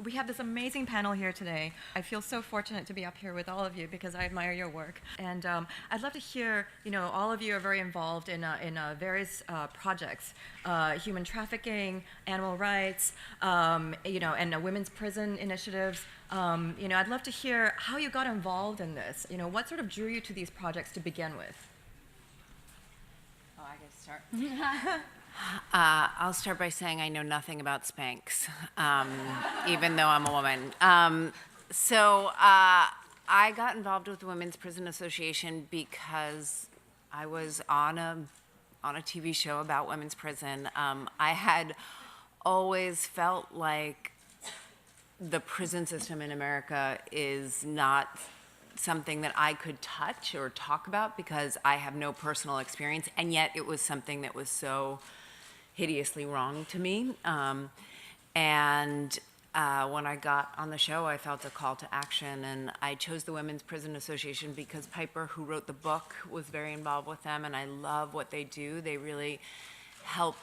We have this amazing panel here today. I feel so fortunate to be up here with all of you because I admire your work. And I'd love to hear, all of you are very involved in various projects, human trafficking, animal rights, and women's prison initiatives. I'd love to hear how you got involved in this. What sort of drew you to these projects to begin with? Oh, I get to start. I'll start by saying I know nothing about Spanx, even though I'm a woman. So I got involved with the Women's Prison Association because I was on a TV show about women's prison. I had always felt like the prison system in America is not something that I could touch or talk about because I have no personal experience, and yet it was something that was so hideously wrong to me. When I got on the show, I felt a call to action, and I chose the Women's Prison Association because Piper, who wrote the book, was very involved with them, and I love what they do. They really help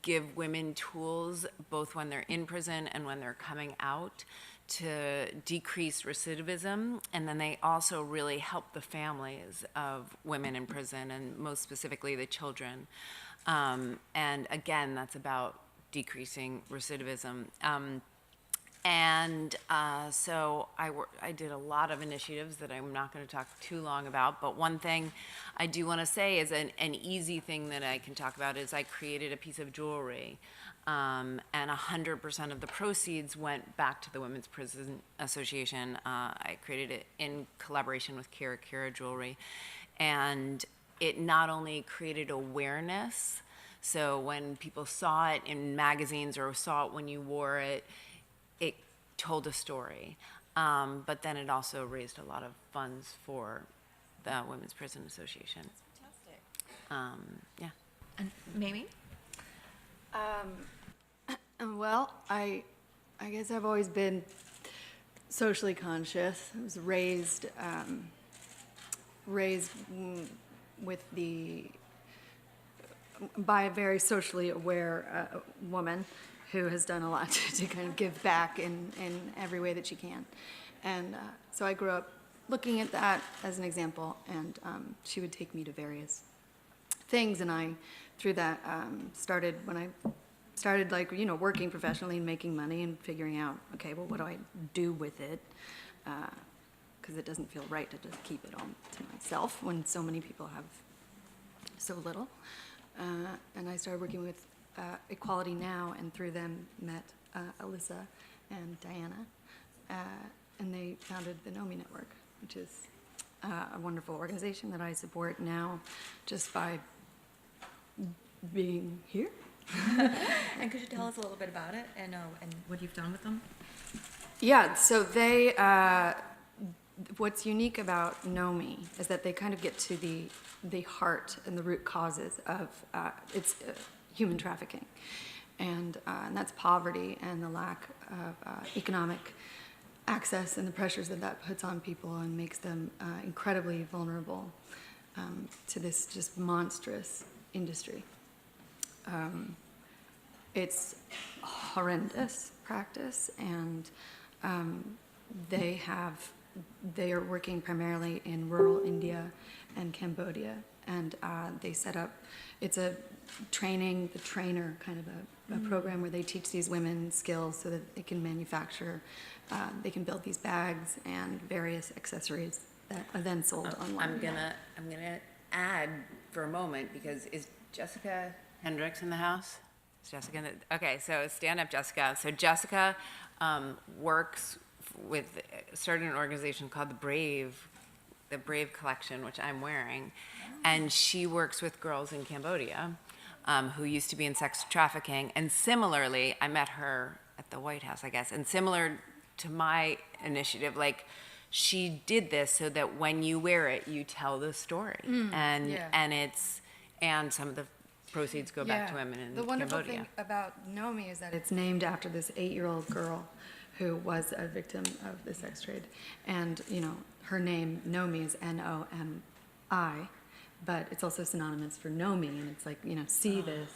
give women tools, both when they're in prison and when they're coming out, to decrease recidivism, and then they also really help the families of women in prison, and most specifically the children. And again, that's about decreasing recidivism. So I did a lot of initiatives that I'm not going to talk too long about, but one thing I do want to say is an easy thing that I can talk about is I created a piece of jewelry, and 100% of the proceeds went back to the Women's Prison Association. I created it in collaboration with Kira Jewelry, and it not only created awareness, so when people saw it in magazines or saw it when you wore it, it told a story. But then it also raised a lot of funds for the Women's Prison Association. That's fantastic. Yeah. And Mamie? Well, I guess I've always been socially conscious. I was raised by a very socially aware woman who has done a lot to kind of give back in every way that she can. And so I grew up looking at that as an example, and she would take me to various things, and I, through that, started working professionally and making money and figuring out, okay, well, what do I do with it? Because it doesn't feel right to just keep it all to myself when so many people have so little. And I started working with Equality Now, and through them met Alysia and Diana, and they founded the Nomi Network, which is a wonderful organization that I support now just by being here. And could you tell us a little bit about it and what you've done with them? Yeah, so they, what's unique about Nomi is that they kind of get to the heart and the root causes of it's human trafficking, and that's poverty and the lack of economic access and the pressures that puts on people and makes them incredibly vulnerable to this just monstrous industry. It's horrendous practice, and they are working primarily in rural India and Cambodia, and they set up, it's a training the trainer kind of a program where they teach these women skills so that they can manufacture, they can build these bags and various accessories that are then sold online. I'm gonna add for a moment, because is Jessica Hendricks in the house? Is Jessica in the, okay, so stand up, Jessica. So Jessica works with, started an organization called the Brave Collection, which I'm wearing, and she works with girls in Cambodia who used to be in sex trafficking. And similarly, I met her at the White House, I guess, and similar to my initiative, like, she did this so that when you wear it, you tell the story, and some of the proceeds go back to women in Cambodia. The wonderful thing about Nomi is that it's named after this 8-year-old girl who was a victim of the sex trade, and her name Nomi is Nomi, but it's also synonymous for know me, and it's like, see this,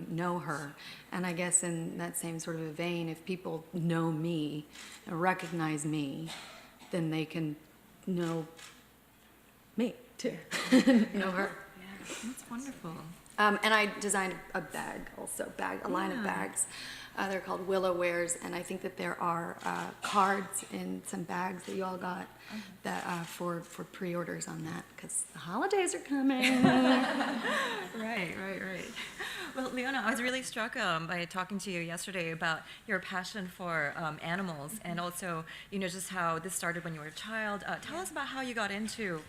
know her. And I guess in that same sort of a vein, if people know me and recognize me, then they can know me too, know her. Yeah, that's wonderful. And I designed a bag also, a line of bags. They're called Willow Wares, and I think that there are cards in some bags that you all got that for pre-orders on that, because the holidays are coming. Right. Well, Leona, I was really struck by talking to you yesterday about your passion for animals, and also, just how this started when you were a child. Tell us about how you got into,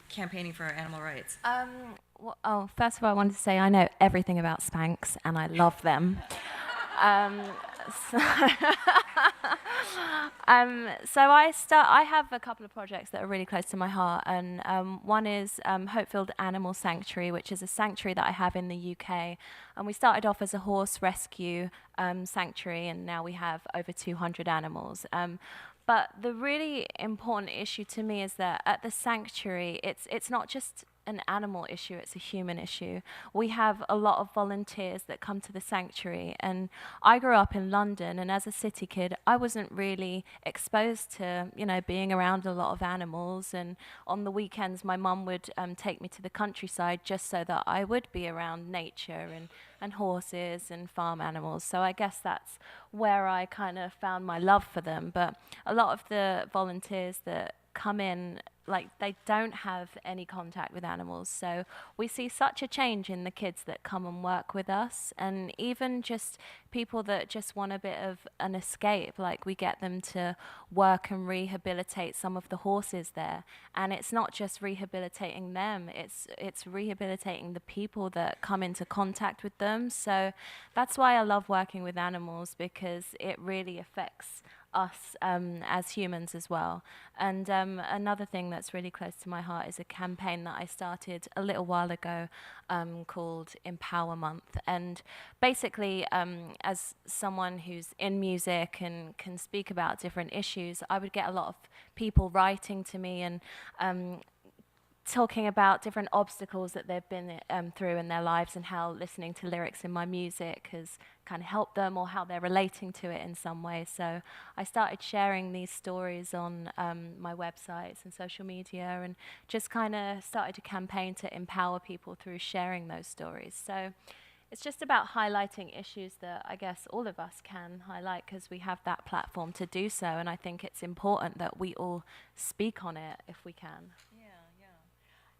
campaigning for animal rights. First of all, I wanted to say I know everything about Spanx, and I love them. So I have a couple of projects that are really close to my heart, and one is Hopefield Animal Sanctuary, which is a sanctuary that I have in the UK. And we started off as a horse rescue sanctuary, and now we have over 200 animals. But the really important issue to me is that at the sanctuary, it's not just an animal issue, it's a human issue. We have a lot of volunteers that come to the sanctuary, and I grew up in London, and as a city kid, I wasn't really exposed to, being around a lot of animals, and on the weekends, my mum would take me to the countryside just so that I would be around nature and horses and farm animals. So I guess that's where I kind of found my love for them. But a lot of the volunteers that come in, they don't have any contact with animals. So we see such a change in the kids that come and work with us, and even just people that just want a bit of an escape, we get them to work and rehabilitate some of the horses there. And it's not just rehabilitating them, it's rehabilitating the people that come into contact with them. So that's why I love working with animals, because it really affects us as humans as well. And another thing that's really close to my heart is a campaign that I started a little while ago called Empower Month. And basically, as someone who's in music and can speak about different issues, I would get a lot of people writing to me and talking about different obstacles that they've been through in their lives, and how listening to lyrics in my music has kind of helped them, or how they're relating to it in some way. So I started sharing these stories on my websites and social media, and just kind of started a campaign to empower people through sharing those stories. So it's just about highlighting issues that I guess all of us can highlight, because we have that platform to do so, and I think it's important that we all speak on it if we can.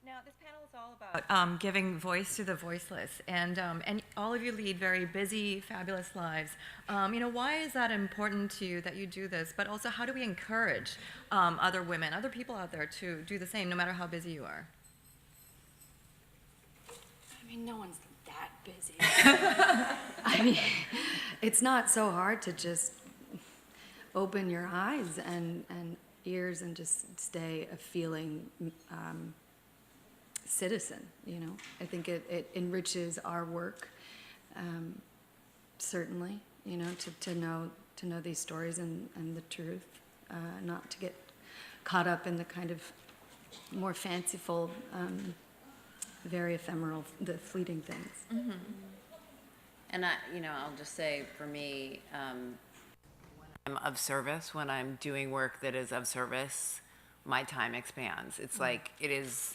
Now, this panel is all about giving voice to the voiceless, and all of you lead very busy, fabulous lives. Why is that important to you that you do this? But also, how do we encourage other women, other people out there to do the same, no matter how busy you are? No one's that busy. It's not so hard to just open your eyes and ears and just stay a feeling citizen. I think it enriches our work, certainly, to know these stories and the truth, not to get caught up in the kind of more fanciful, very ephemeral, the fleeting things. Mm-hmm. And I'll just say, for me, when I'm of service, when I'm doing work that is of service, my time expands. It's like it is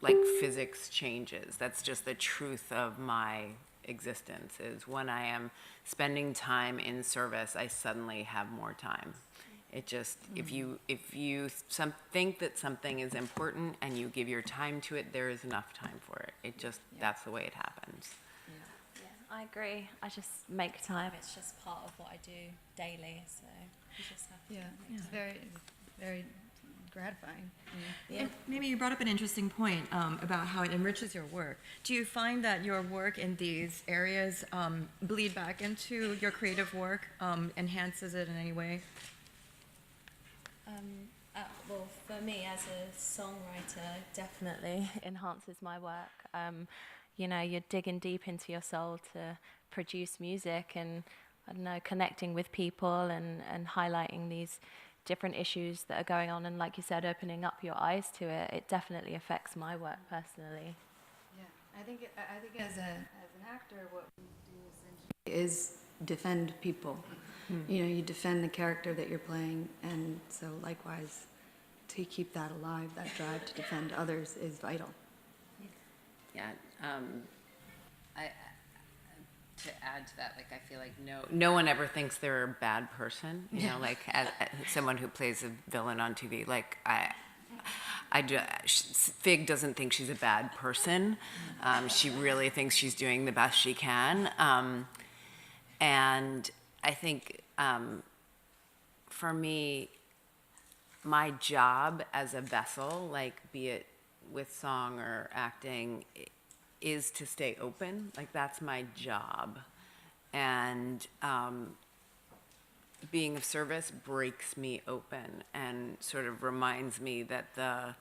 like physics changes. That's just the truth of my existence, is when I am spending time in service, I suddenly have more time. It just, if you think that something is important and you give your time to it, there is enough time for it. It just, that's the way it happens. Yeah, I agree. I just make time. It's just part of what I do daily, so you just have to It's very, very gratifying. And maybe you brought up an interesting point about how it enriches your work. Do you find that your work in these areas bleed back into your creative work, enhances it in any way? Well, for me as a songwriter, definitely enhances my work. You're digging deep into your soul to produce music, and I don't know, connecting with people and highlighting these different issues that are going on, and like you said, opening up your eyes to it, it definitely affects my work personally. Yeah, I think as an actor, what we do essentially is defend people. You know, you defend the character that you're playing, and so likewise, to keep that alive, that drive to defend others is vital. Yeah. I to add to that, like I feel like no one ever thinks they're a bad person. You know, like as someone who plays a villain on TV, like Fig doesn't think she's a bad person. She really thinks she's doing the best she can. And I think for me, my job as a vessel, like be it with song or acting, is to stay open. Like that's my job. And being of service breaks me open and sort of reminds me that the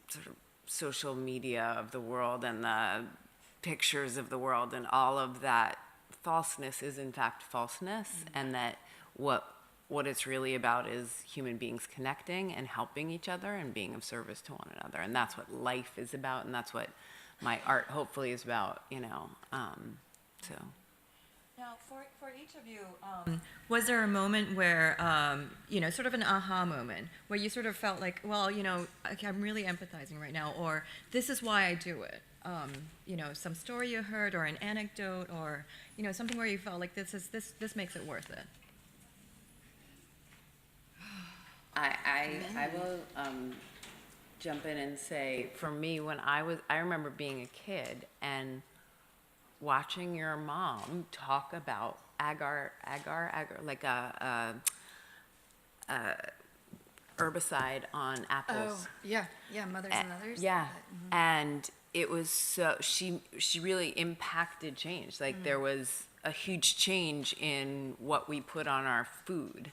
sort of social media of the world and the pictures of the world and all of that falseness is in fact falseness, and that what it's really about is human beings connecting and helping each other and being of service to one another. And that's what life is about, and that's what my art hopefully is about, you know. So. Now, for each of you, was there a moment where, you know, sort of an aha moment, where you sort of felt like, well, you know, I'm really empathizing right now, or this is why I do it? You know, some story you heard, or an anecdote, or, you know, something where you felt like this makes it worth it. I will jump in and say, for me, when I remember being a kid and watching your mom talk about agar, like a herbicide on apples. Oh, yeah, mothers and others. Yeah, and it was so, she really impacted change. Like there was a huge change in what we put on our food,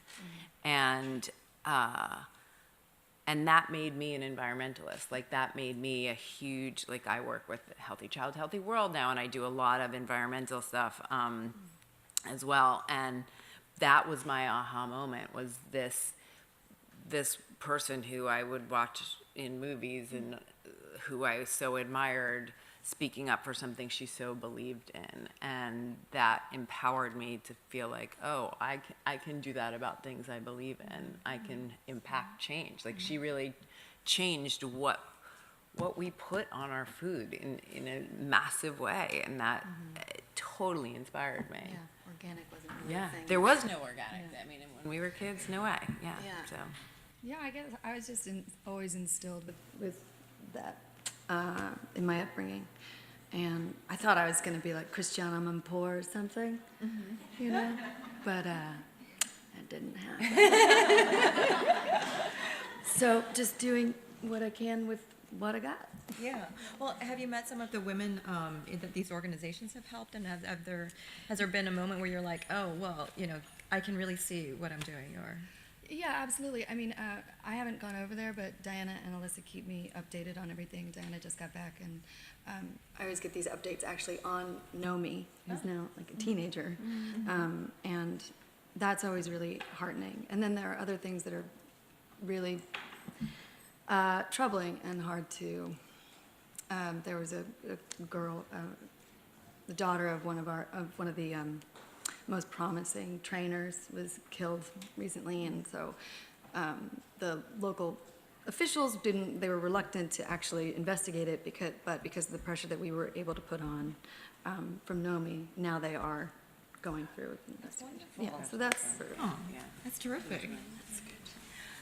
and that made me an environmentalist. Like that made me a huge, like I work with Healthy Child, Healthy World now, and I do a lot of environmental stuff as well. And that was my aha moment, was this person who I would watch in movies and who I so admired speaking up for something she so believed in, and that empowered me to feel like, oh, I can do that about things I believe in. I can impact change. Like she really changed what we put on our food in a massive way, and that totally inspired me. Yeah, organic wasn't really a thing. There was no organic. I mean, when we were kids, no way. Yeah. So. Yeah, I guess I was just always instilled with that in my upbringing. And I thought I was going to be like Christiana Amanpour or something, you know? But that didn't happen. So just doing what I can with what I got. Yeah. Well, have you met some of the women that these organizations have helped, and has there been a moment where you're like, oh, well, you know, I can really see what I'm doing, or? Yeah, absolutely. I mean, I haven't gone over there, but Diana and Alyssa keep me updated on everything. Diana just got back, and I always get these updates actually on Nomi, who's now like a teenager, and that's always really heartening. And then there are other things that are really troubling and hard to. There was a girl, the daughter of one of the most promising trainers, was killed recently, and so the local officials they were reluctant to actually investigate it because of the pressure that we were able to put on from Nomi, now they are going through the investigation. Yeah, so that's That's terrific. That's good.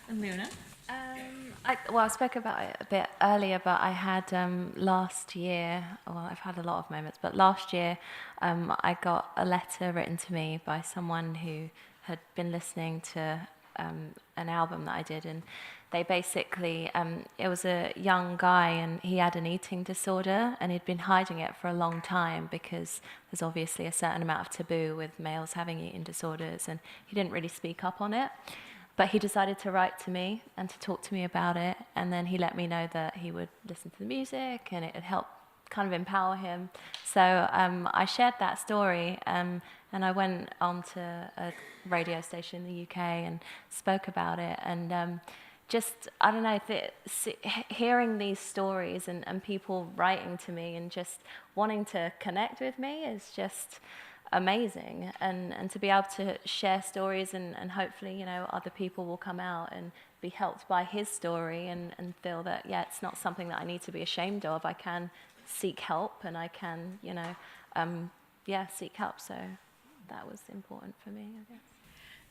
And Leona? I spoke about it a bit earlier, but I had last year, well, I've had a lot of moments, but last year I got a letter written to me by someone who had been listening to an album that I did, and they basically, it was a young guy, and he had an eating disorder, and he'd been hiding it for a long time because there's obviously a certain amount of taboo with males having eating disorders, and he didn't really speak up on it. But he decided to write to me and to talk to me about it, and then he let me know that he would listen to the music and it would help kind of empower him. So I shared that story, and And I went onto a radio station in the UK and spoke about it. And just, I don't know, hearing these stories and people writing to me and just wanting to connect with me is just amazing. And to be able to share stories and hopefully, you know, other people will come out and be helped by his story and feel that, yeah, it's not something that I need to be ashamed of. I can seek help and I can, you know, seek help. So that was important for me, I guess.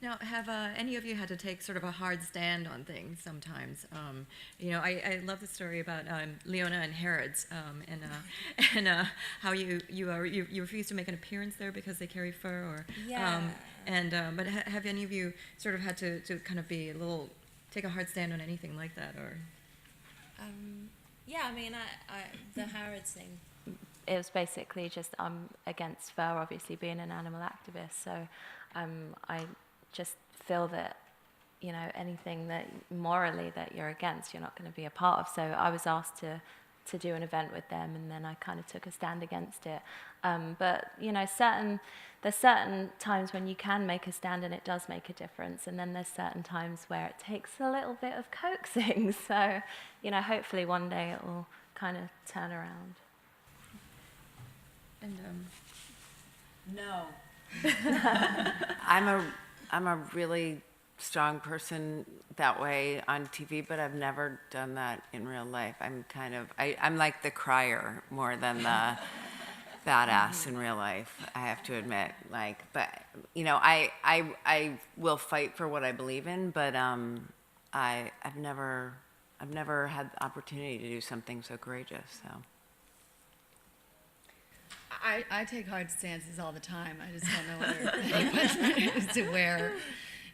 Now, have any of you had to take sort of a hard stand on things sometimes? You know, I love the story about Leona and Herod's, and how you refused to make an appearance there because they carry fur, or but have any of you sort of had to kind of be take a hard stand on anything like that, or? Yeah, I mean, the Harrods thing. It was basically just I'm against fur, obviously being an animal activist. So I just feel that, you know, anything that morally that you're against, you're not going to be a part of. So I was asked to do an event with them, and then I kind of took a stand against it. But you know, there's certain times when you can make a stand and it does make a difference, and then there's certain times where it takes a little bit of coaxing. So, you know, hopefully one day it will kind of turn around. And No. I'm a really strong person that way on TV, but I've never done that in real life. I'm like the crier more than the badass in real life, I have to admit. Like, but you know, I will fight for what I believe in, but I've never had the opportunity to do something so courageous. So. I take hard stances all the time. I just don't know whether anyone's ready to wear,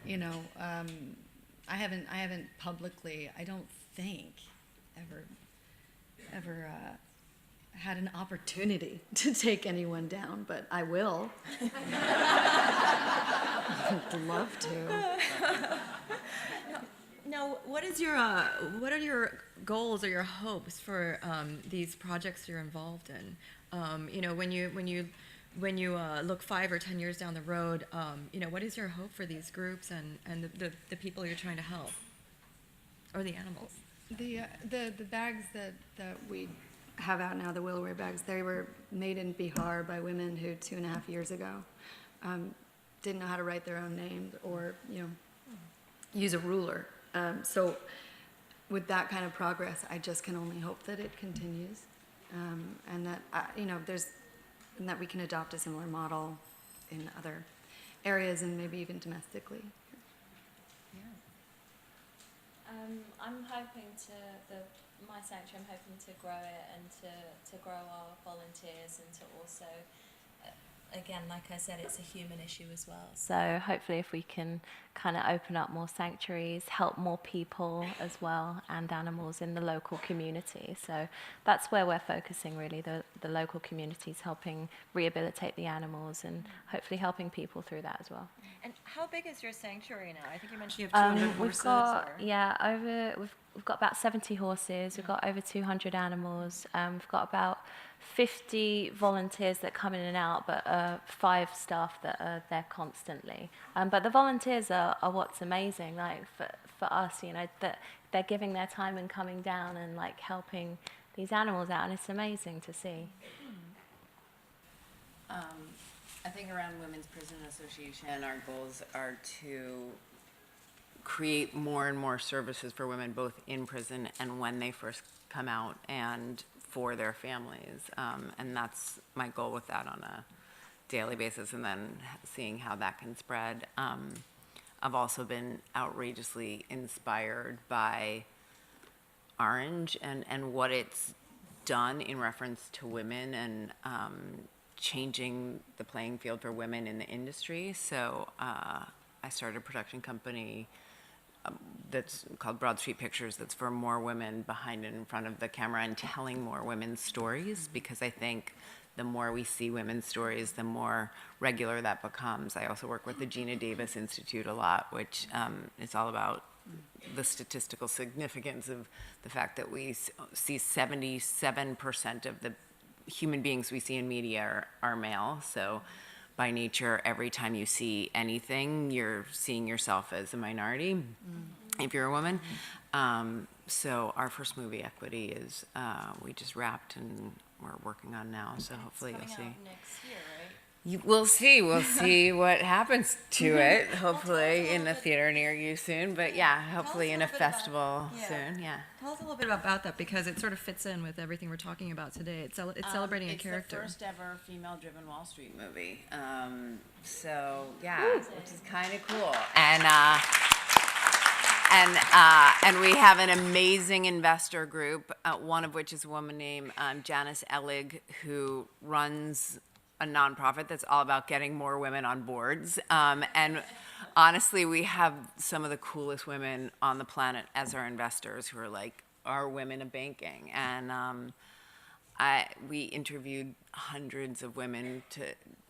you know. I haven't publicly, I don't think, ever had an opportunity to take anyone down, but I will. I'd love to. now, what are your goals or your hopes for these projects you're involved in? You know, when you look 5 or 10 years down the road, you know, what is your hope for these groups and the people you're trying to help, or the animals? The bags that we have out now, the Will-Wear bags, they were made in Bihar by women who 2.5 years ago didn't know how to write their own name or, you know, use a ruler. So with that kind of progress, I just can only hope that it continues. And that, you know, and that we can adopt a similar model in other areas and maybe even domestically. Yeah. I'm hoping my sanctuary, I'm hoping to grow it and to grow our volunteers and to also, again, like I said, it's a human issue as well. So hopefully if we can kind of open up more sanctuaries, help more people as well, and animals in the local community. So that's where we're focusing really, the local communities, helping rehabilitate the animals and hopefully helping people through that as well. And how big is your sanctuary now? I think you mentioned you have 200 horses. We've got about 70 horses. We've got over 200 animals. We've got about 50 volunteers that come in and out, but 5 staff that are there constantly. But the volunteers are what's amazing. Like for us, you know, that they're giving their time and coming down and like helping these animals out, and it's amazing to see. I think around Women's Prison Association, our goals are to create more and more services for women, both in prison and when they first come out, and for their families. And that's my goal with that on a daily basis, and then seeing how that can spread. I've also been outrageously inspired by Orange and what it's done in reference to women and changing the playing field for women in the industry. So I started a production company that's called Broad Street Pictures, that's for more women behind and in front of the camera and telling more women's stories, because I think the more we see women's stories, the more regular that becomes. I also work with the Gina Davis Institute a lot, which is all about the statistical significance of the fact that we see 77% of the human beings we see in media are male. So by nature, every time you see anything, you're seeing yourself as a minority, if you're a woman. So our first movie, Equity, is we just wrapped and we're working on now. So hopefully you'll see. next year, right? We'll see. We'll see what happens to it. Hopefully in a theater near you soon. But yeah, hopefully in a festival soon. Yeah. Tell us a little bit about that, because it sort of fits in with everything we're talking about today. It's celebrating a character. It's the first ever female-driven Wall Street movie. So yeah, which is kind of cool. And we have an amazing investor group, one of which is a woman named Janice Ellig, who runs a nonprofit that's all about getting more women on boards. And honestly, we have some of the coolest women on the planet as our investors, who are like our women of banking. And we interviewed hundreds of women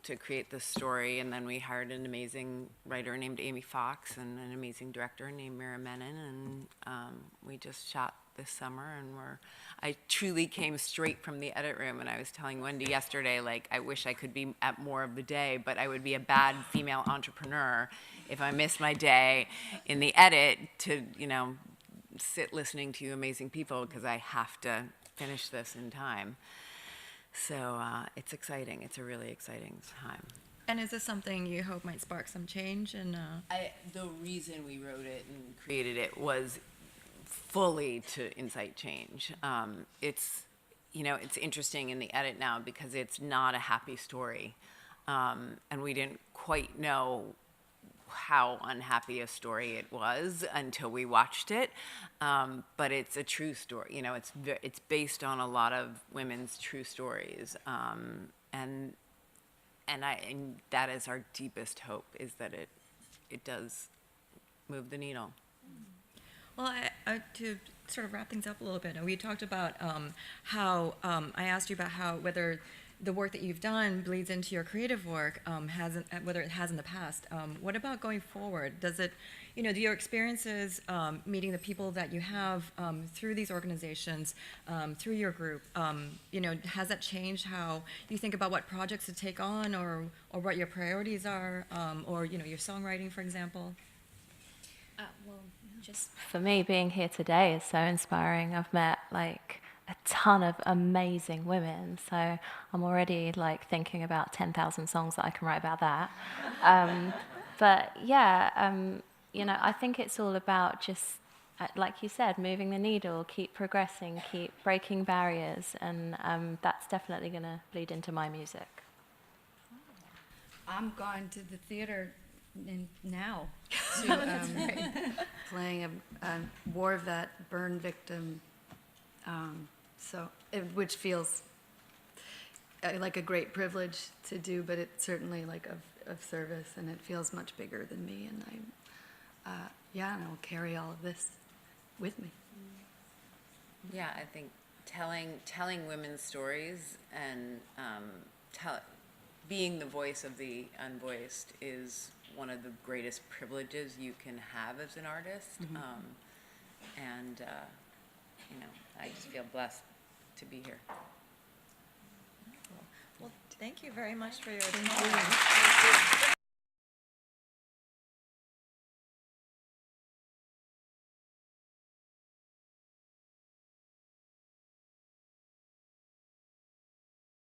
to create this story, and then we hired an amazing writer named Amy Fox and an amazing director named Mira Menon, and we just shot this summer, and I truly came straight from the edit room, and I was telling Wendy yesterday, like, I wish I could be at more of the day, but I would be a bad female entrepreneur if I missed my day in the edit to, sit listening to you amazing people, because I have to finish this in time. So it's exciting. It's a really exciting time. And is this something you hope might spark some change? And the reason we wrote it and created it was fully to incite change. It's interesting in the edit now because it's not a happy story, and we didn't quite know how unhappy a story it was until we watched it. But it's a true story. It's based on a lot of women's true stories, and that is our deepest hope, is that it does move the needle. well, to sort of wrap things up a little bit, we talked about how I asked you about whether the work that you've done bleeds into your creative work, whether it has in the past. What about going forward? Does it, do your experiences meeting the people that you have through these organizations, through your group, has that changed how you think about what projects to take on, or what your priorities are, or your songwriting, for example? Well, just For me, being here today is so inspiring. I've met a ton of amazing women, so I'm already thinking about 10,000 songs that I can write about that. But yeah, I think it's all about just, like you said, moving the needle, keep progressing, keep breaking barriers, and that's definitely going to bleed into my music. I'm going to the theater now to playing a war vet burn victim, which feels like a great privilege to do, but it's certainly of service, and it feels much bigger than me, and and I'll carry all of this with me. Yeah, I think telling women's stories and being the voice of the unvoiced is one of the greatest privileges you can have as an artist. Mm-hmm. I just feel blessed to be here. Well, thank you very much for your time. Thank you.